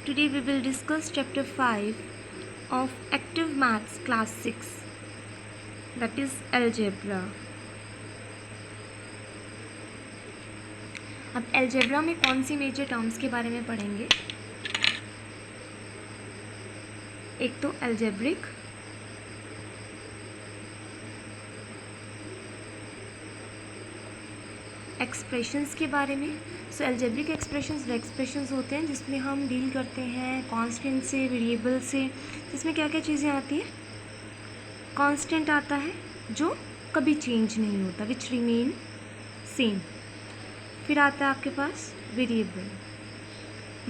Today we will discuss chapter 5 of Active Maths class 6, that is algebra. अब algebra में कौन सी major terms के बारे में पढ़ेंगे? एक तो algebraic, एक्सप्रेशंस के बारे में. सो एल्जेब्रिक एक्सप्रेशंस वो एक्सप्रेशंस होते हैं जिसमें हम डील करते हैं कांस्टेंट से, वेरिएबल से. जिसमें क्या क्या चीज़ें आती हैं? कांस्टेंट आता है जो कभी चेंज नहीं होता, विच रिमेन सेम. फिर आता है आपके पास वेरिएबल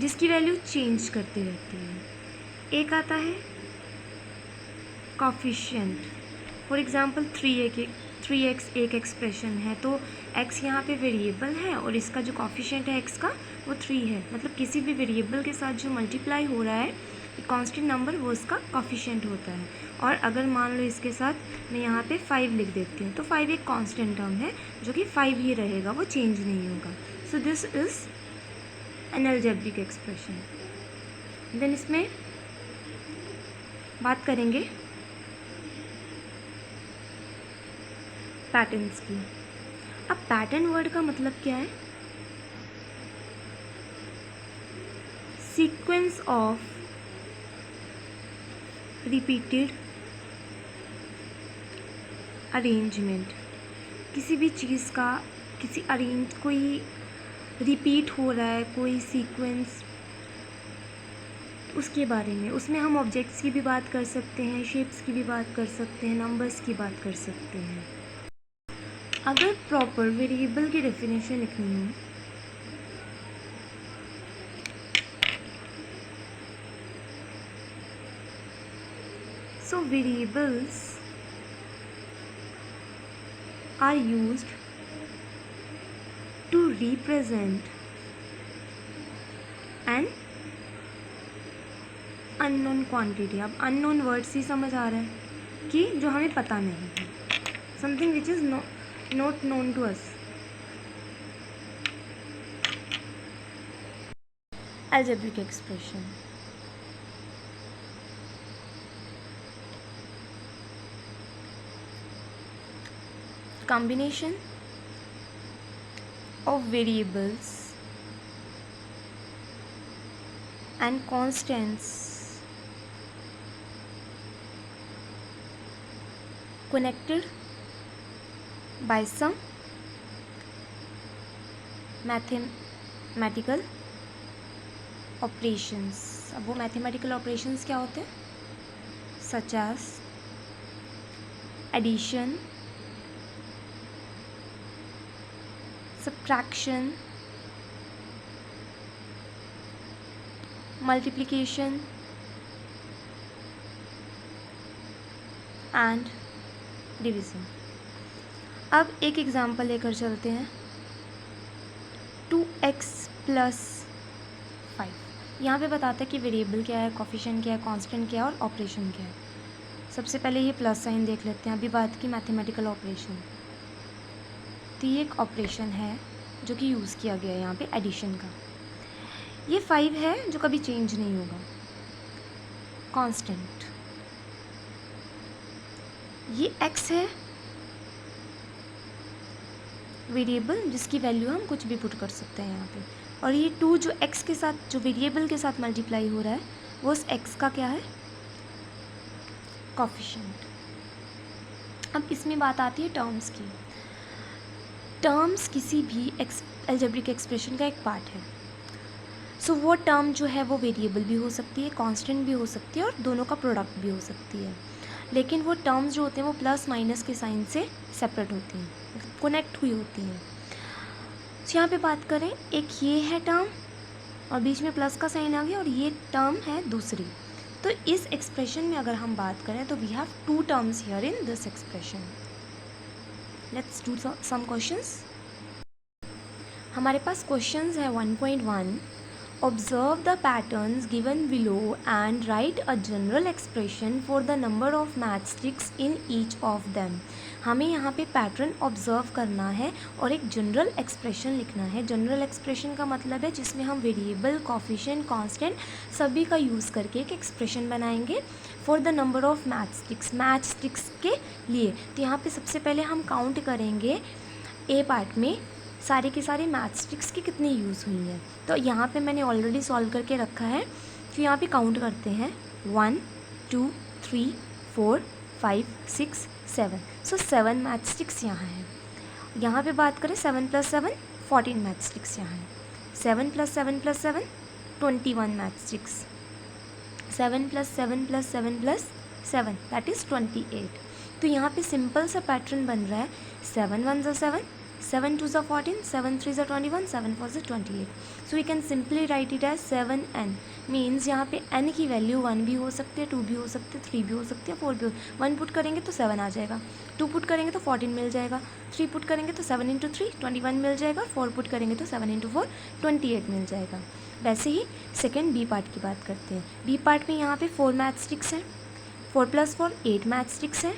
जिसकी वैल्यू चेंज करती रहती है. एक आता है कोफिशिएंट. फॉर एग्जांपल 3x एक एक्सप्रेशन है तो x यहाँ पे वेरिएबल है और इसका जो कोफिशिएंट है x का वो 3 है. मतलब किसी भी वेरिएबल के साथ जो मल्टीप्लाई हो रहा है कांस्टेंट नंबर वो इसका कोफिशिएंट होता है. और अगर मान लो इसके साथ मैं यहाँ पे 5 लिख देती हूँ तो 5 एक कांस्टेंट टर्म है जो कि 5 ही रहेगा, वो चेंज नहीं होगा. So this is an algebraic expression. Then इसमें बात करेंगे पैटर्न्स की. अब पैटर्न वर्ड का मतलब क्या है? Sequence of repeated arrangement. किसी भी चीज़ का कोई रिपीट हो रहा है, कोई सीक्वेंस, उसके बारे में. उसमें हम ऑब्जेक्ट्स की भी बात कर सकते हैं, शेप्स की भी बात कर सकते हैं, नंबर्स की बात कर सकते हैं. अगर प्रॉपर वेरिएबल की डेफिनेशन लिखनी हो so variables are used to represent an unknown quantity. अब unknown वर्ड से समझ आ रहा है कि जो हमें पता नहीं है, something which is not known to us. Algebraic expression. Combination of variables and constants connected by some mathematical operations. अब वो mathematical operations क्या होते हैं? such as addition, subtraction, multiplication and division. अब एक एग्जाम्पल लेकर चलते हैं. 2x + 5. यहाँ पे बताता है कि वेरिएबल क्या है, कोफिशिएंट क्या है, कांस्टेंट क्या है और ऑपरेशन क्या है. सबसे पहले ये प्लस साइन देख लेते हैं. अभी बात की मैथमेटिकल ऑपरेशन, तो ये एक ऑपरेशन है जो कि यूज़ किया गया है यहाँ पे एडिशन का. ये 5 है जो कभी चेंज नहीं होगा, कांस्टेंट. ये x है वेरिएबल जिसकी वैल्यू हम कुछ भी पुट कर सकते हैं यहाँ पे. और ये 2 जो x के साथ, जो वेरिएबल के साथ मल्टीप्लाई हो रहा है, वो उस x का क्या है? कोफिशिएंट. अब इसमें बात आती है टर्म्स की. टर्म्स किसी भी अलजेब्रिक एक्सप्रेशन का एक पार्ट है. सो वो टर्म जो है वो वेरिएबल भी हो सकती है, कांस्टेंट भी हो सकती है और दोनों का प्रोडक्ट भी हो सकती है. लेकिन वो टर्म्स जो होते हैं वो प्लस माइनस के साइन से सेपरेट होती हैं, मतलब कनेक्ट हुई होती हैं. तो यहाँ पे बात करें, एक ये है टर्म और बीच में प्लस का साइन आ गया और ये टर्म है दूसरी. तो इस एक्सप्रेशन में अगर हम बात करें तो we have 2 terms here in this expression. Let's do some questions. हमारे पास क्वेश्चंस है 1.1 Observe the patterns given below and write a general expression for the number of matchsticks in each of them. हमें यहाँ पे pattern observe करना है और एक जनरल एक्सप्रेशन लिखना है. जनरल एक्सप्रेशन का मतलब है जिसमें हम वेरिएबल, कोफिशिएंट, कांस्टेंट सभी का यूज़ करके एक एक्सप्रेशन बनाएंगे for the number of match sticks के लिए. तो यहाँ पे सबसे पहले हम काउंट करेंगे ए पार्ट में सारे के सारे मैच स्टिक्स की कितनी यूज़ हुई हैं. तो यहाँ पे मैंने ऑलरेडी सॉल्व करके रखा है. तो यहाँ पे काउंट करते हैं 1 2 3 4 5 6 7. सो 7 मैच स्टिक्स यहाँ है. यहाँ पे बात करें 7 + 7 14 मैच स्टिक्स यहाँ है. 7 + 7 + 7 21 मैच स्टिक्स. 7 + 7 + 7 + 7 that is 28. तो यहाँ पे सिंपल सा पैटर्न बन रहा है. 7 × 1 = 7, 7 × 2 = 14, 7 × 3 = 21, 7 × 4 = 28. So we can simply write it as 7n. Means यहाँ पे n की वैल्यू 1 भी हो सकती है, 2 भी हो सकती है, 3 भी हो सकती है, 4 भी हो. 1 पुट करेंगे तो 7 आ जाएगा, 2 पुट करेंगे तो 14 मिल जाएगा, 3 पुट करेंगे तो 7 × 3 21 मिल जाएगा, 4 पुट करेंगे तो 7 × 4 28 मिल जाएगा. वैसे ही सेकेंड बी पार्ट की बात करते हैं. बी पार्ट में यहाँ पे 4 मैच स्टिक्स हैं, 4 + 4 8 मैच स्टिक्स हैं,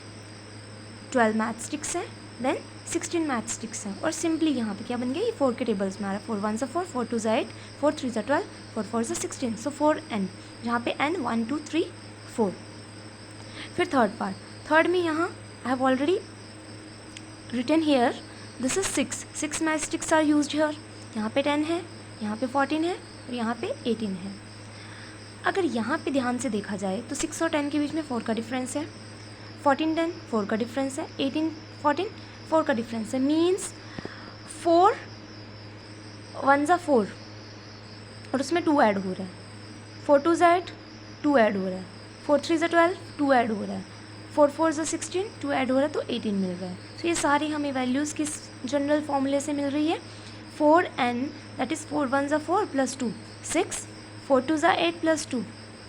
12 मैच स्टिक्स हैं, देन 16 मैच स्टिक्स हैं. और सिंपली यहाँ पे क्या बन गया, ये 4 के टेबल्स में आ रहा है. 4 × 1 = 4, 4 × 2 = 8, 4 × 3 = 12, 4 × 4 = 16. सो 4n, जहाँ पे n 1 2 3 4. फिर थर्ड पार्ट. थर्ड में यहाँ I have already written here this is 6 matchsticks are used here. यहाँ पे 10 है, यहाँ पे 14 है और यहाँ पे 18 है. अगर यहाँ पे ध्यान से देखा जाए तो 6 और 10 के बीच में 4 का डिफरेंस है, 14 10 4 का डिफरेंस है, 18 14 4 का डिफरेंस है. मीन्स 4 1 = 4 और उसमें 2 ऐड हो रहा है, 4 2 = 8 2 ऐड हो रहा है, 4 3 = 12 2 ऐड हो रहा है, 4 4 = 16 2 ऐड हो रहा है, तो 18 मिल रहा है. तो ये सारी हमें वैल्यूज़ किस जनरल फॉर्मूले से मिल रही है. 4n that is 4 1 = 4 + 2 6, 4 2 = 8 + 2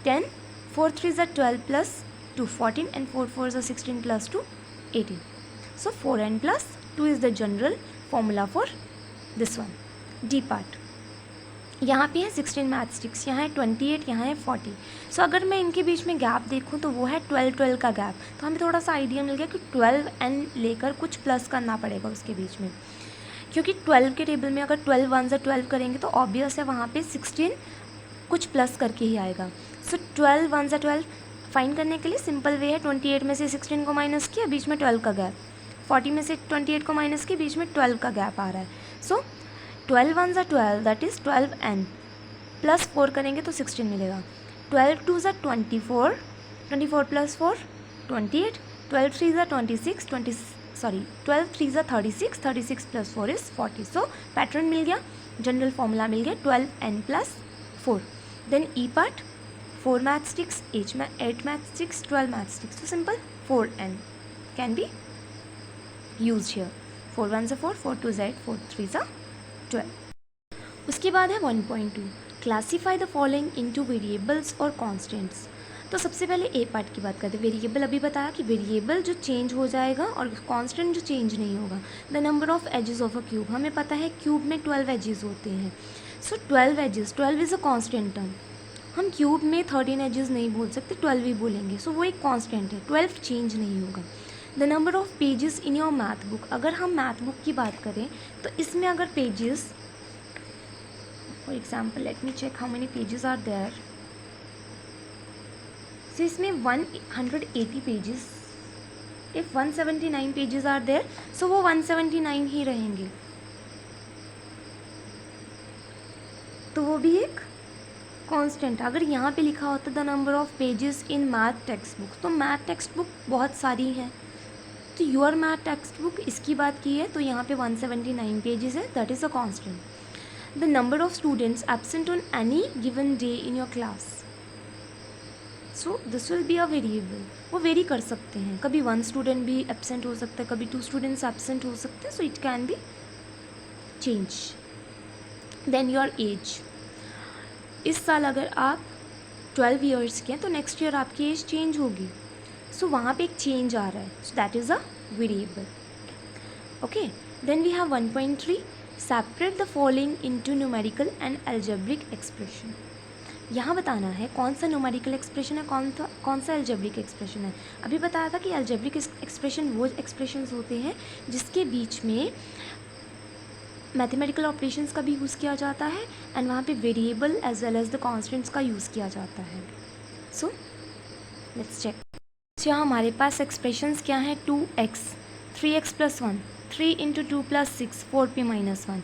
10, 4 3 = 12 + 2 14 and 4 4 = 16 + 2 18. So 4n + 2 is the general formula for this one. D part. यहाँ पे है 16 मैच स्टिक्स, यहाँ है 28, यहाँ है 40. सो अगर मैं इनके बीच में गैप देखूँ तो वो है 12 का गैप. तो हमें थोड़ा सा आइडिया मिल गया कि 12n लेकर कुछ प्लस करना पड़ेगा उसके बीच में, क्योंकि 12 के टेबल में अगर 12 1 = 12 करेंगे तो ऑब्वियस है वहाँ पे 16 कुछ प्लस करके ही आएगा. सो 12 1 = 12 फाइंड करने के लिए सिंपल वे है, 28 में से 16 को माइनस किया, बीच में 12 का गैप, 40 में से 28 को माइनस किया, बीच में 12 का गैप आ रहा है. सो 12 1 = 12 दैट इज़ 12n प्लस 4 करेंगे तो 16 मिलेगा. 12 2 = 24, 24 + 4 28, 12 3 = 26 12 3 = 36, 36 + 4 is 40. सो पैटर्न मिल गया, जनरल फॉर्मूला मिल गया 12n + 4. Then E part 4 matchsticks, 8 matchsticks, 12 matchsticks. तो simple 4n can be use here. 4 1 = 4, 4 2 = 8, 4 3 = 12. उसके बाद है 1.2 classify the following into variables और कॉन्स्टेंट्स. तो सबसे पहले ए पार्ट की बात करते हैं. वेरिएबल अभी बताया कि वेरिएबल जो चेंज हो जाएगा और कांस्टेंट जो चेंज नहीं होगा. The number of edges of a cube, हमें पता है क्यूब में 12 एजेस होते हैं. So 12 edges, 12 is a constant term. हम क्यूब में 13 एजेस नहीं बोल सकते, 12 ही बोलेंगे. सो वो एक कांस्टेंट है, 12 चेंज नहीं होगा. The number of pages in your math book, अगर हम मैथ बुक की बात करें तो इसमें अगर pages, for example let me check how many pages are there. So इसमें 180 pages, if 179 pages are there so वो 179 ही रहेंगे. तो वो भी एक कांस्टेंट. अगर यहाँ पे लिखा होता the number of pages in math text book, तो मैथ टेक्स्ट बुक बहुत सारी हैं. तो योर मैथ टेक्स्ट बुक इसकी बात की है तो यहाँ पे 179 पेजेस है, that is a constant. The number of students absent on any given day in your class, so this will be a variable. वो वेरी कर सकते हैं, कभी 1 स्टूडेंट भी एब्सेंट हो सकता है, कभी 2 स्टूडेंट्स एब्सेंट हो सकते हैं. So it can be change. Then your age, इस साल अगर आप 12 ईयर्स के हैं तो नेक्स्ट ईयर आपकी एज चेंज होगी. सो वहाँ पे एक चेंज आ रहा है, so that is a variable. Okay. Then we have 1.3 separate the following into numerical and algebraic expression. यहाँ बताना है कौन सा न्यूमेरिकल एक्सप्रेशन है, कौन सा अलजेब्रिक एक्सप्रेशन है। अभी बताया था कि अलजेब्रिक एक्सप्रेशन वो एक्सप्रेशंस होते हैं जिसके बीच में मैथमेटिकल ऑपरेशंस का भी यूज़ किया जाता है एंड वहाँ पे variable as well as the constants का यूज़ किया जाता है। So let's check. यहाँ हमारे पास एक्सप्रेशंस क्या हैं, 2x 3x + 1 3 × 2 + 6 4p - 1।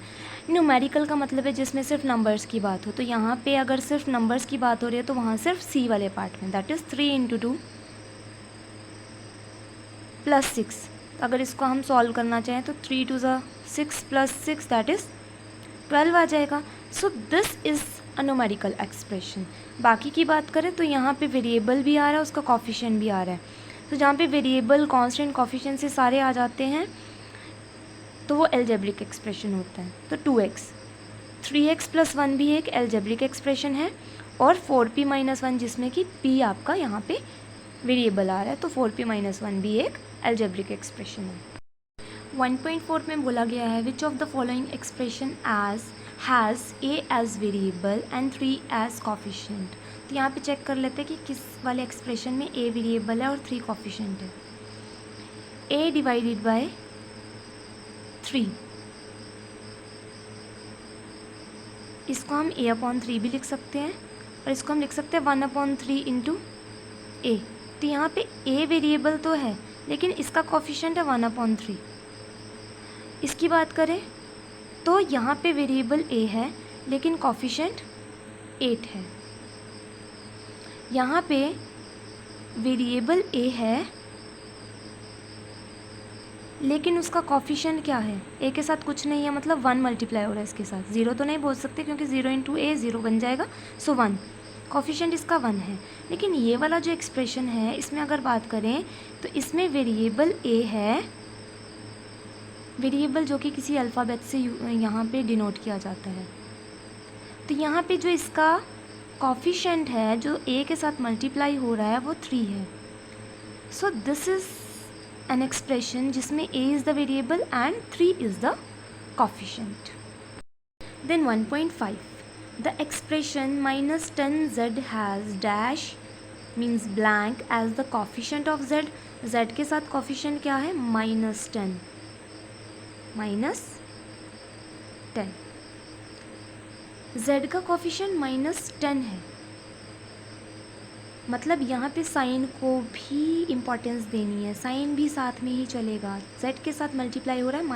न्यूमेरिकल का मतलब है जिसमें सिर्फ नंबर्स की बात हो, तो यहाँ पे अगर सिर्फ नंबर्स की बात हो रही है तो वहाँ सिर्फ सी वाले पार्ट में, दैट इज़ 3 × 2 + 6। अगर इसको हम सॉल्व करना चाहें तो 3 × 2 = 6 + 6 दैट इज़ 12 आ जाएगा। सो this is a numerical expression. बाकी की बात करें तो यहाँ पे वेरिएबल भी आ रहा है, उसका कॉफिशिएंट भी आ रहा है। तो जहाँ पे वेरिएबल कांस्टेंट कॉफिशिएंट से सारे आ जाते हैं तो वो अलजेब्रिक एक्सप्रेशन होता है। तो 2x 3x + 1 भी एक अलजेब्रिक एक्सप्रेशन है और 4p - 1 जिसमें कि p आपका यहाँ पे वेरिएबल आ रहा है, तो 4p - 1 भी एक अलजेब्रिक एक्सप्रेशन है। 1.4 में बोला गया है which of the following expression has a as variable and 3 as coefficient. तो यहाँ पे चेक कर लेते हैं कि किस वाले एक्सप्रेशन में a वेरिएबल है और 3 कॉफिशिएंट है। a / 3, इसको हम a/3 भी लिख सकते हैं और इसको हम लिख सकते हैं 1/3 × a। तो यहाँ पे a वेरिएबल तो है लेकिन इसका कॉफिशिएंट है 1/3। इसकी बात करें तो यहाँ पे वेरिएबल a है लेकिन कॉफिशिएंट 8 है। यहाँ पे वेरिएबल a है लेकिन उसका कॉफिशिएंट क्या है, a के साथ कुछ नहीं है, मतलब 1 मल्टीप्लाई हो रहा है इसके साथ। 0 तो नहीं बोल सकते क्योंकि 0 × a 0 बन जाएगा, सो 1। कॉफिशिएंट इसका 1 है। लेकिन ये वाला जो एक्सप्रेशन है इसमें अगर बात करें तो इसमें वेरिएबल a है, वेरिएबल जो कि किसी अल्फ़ाबेट से यहाँ पे डिनोट किया जाता है। तो यहाँ पे जो इसका कॉफिशिएंट है जो a के साथ मल्टीप्लाई हो रहा है वो 3 है। सो दिस इज़ an expression जिसमें a is the variable and 3 is the coefficient. Then 1.5 the expression -10z has dash means blank as the coefficient of z. z के साथ coefficient क्या है, -10 z का coefficient -10 है, मतलब यहाँ पे साइन को भी इम्पोर्टेंस देनी है, साइन भी साथ में ही चलेगा। z के साथ मल्टीप्लाई हो रहा है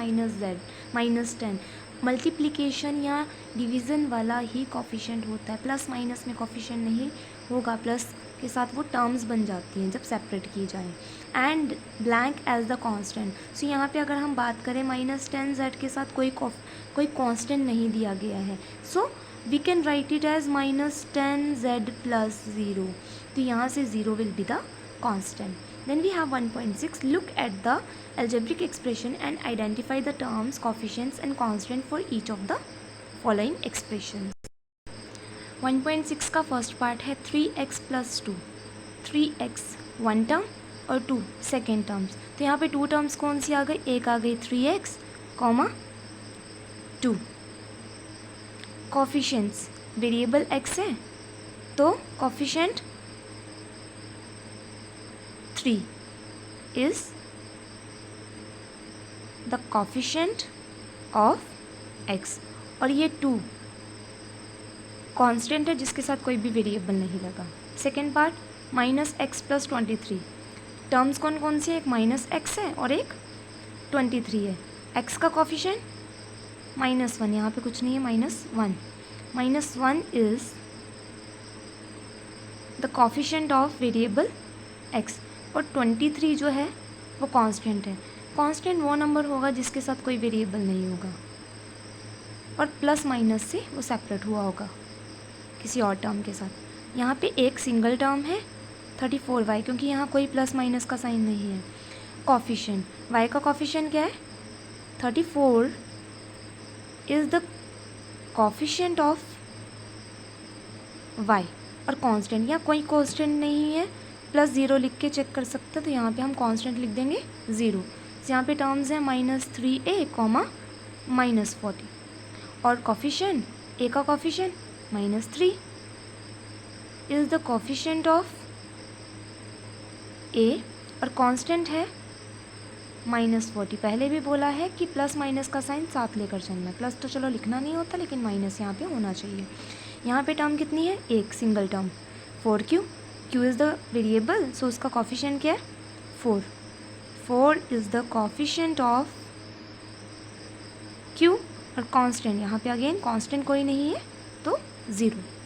-10। मल्टीप्लिकेशन या डिवीज़न वाला ही कॉफिशिएंट होता है, प्लस माइनस में कॉफिशिएंट नहीं होगा, प्लस के साथ वो टर्म्स बन जाती हैं जब सेपरेट की जाए। And blank as the constant. So यहाँ पे अगर हम बात करें -10 z के साथ कोई कांस्टेंट नहीं दिया गया है, so we can write it as -10z + 0। तो यहाँ से 0 will be the constant. Then we have 1.6 look at the algebraic expression and identify the terms, coefficients and constant for each of the following expressions. 1.6 का first part है 3x + 2। 3x 1 term और 2 second terms. तो यहाँ पे 2 terms कौन सी आ गई, एक आ गई 3x, 2। कॉफिशिएंट्स वेरिएबल x है तो coefficient 3 is the coefficient of x और ये 2 कांस्टेंट है जिसके साथ कोई भी वेरिएबल नहीं लगा। Second part -x + 23। टर्म्स कौन कौन सी है, एक -x है और एक 23 है। x का कॉफिशिएंट -1, यहाँ पे कुछ नहीं है, -1 is the coefficient of variable x और 23 जो है वो कांस्टेंट है। कांस्टेंट वो नंबर होगा जिसके साथ कोई वेरिएबल नहीं होगा और प्लस माइनस से वो सेपरेट हुआ होगा किसी और टर्म के साथ। यहाँ पे एक सिंगल टर्म है 34y, क्योंकि यहाँ कोई प्लस माइनस का साइन नहीं है। कॉफिशिएंट y का कॉफिशिएंट क्या है, 34 is the coefficient of y और कांस्टेंट, यहाँ कोई कांस्टेंट नहीं है, +0 लिख के चेक कर सकते हैं। तो यहाँ पे हम कांस्टेंट लिख देंगे 0। यहाँ पे टर्म्स हैं -3a, -40। और कॉफिशिएंट, ए का coefficient -3 is the coefficient of a, और कांस्टेंट है -40। पहले भी बोला है कि प्लस माइनस का साइन साथ लेकर चलना है। प्लस तो चलो लिखना नहीं होता, लेकिन माइनस यहाँ पे होना चाहिए। यहाँ पे टर्म कितनी है, एक single term 4q, q is the variable, so उसका कॉफिशिएंट क्या है 4। 4 is the coefficient of q, और कांस्टेंट यहाँ पे अगेन कांस्टेंट कोई नहीं है तो 0।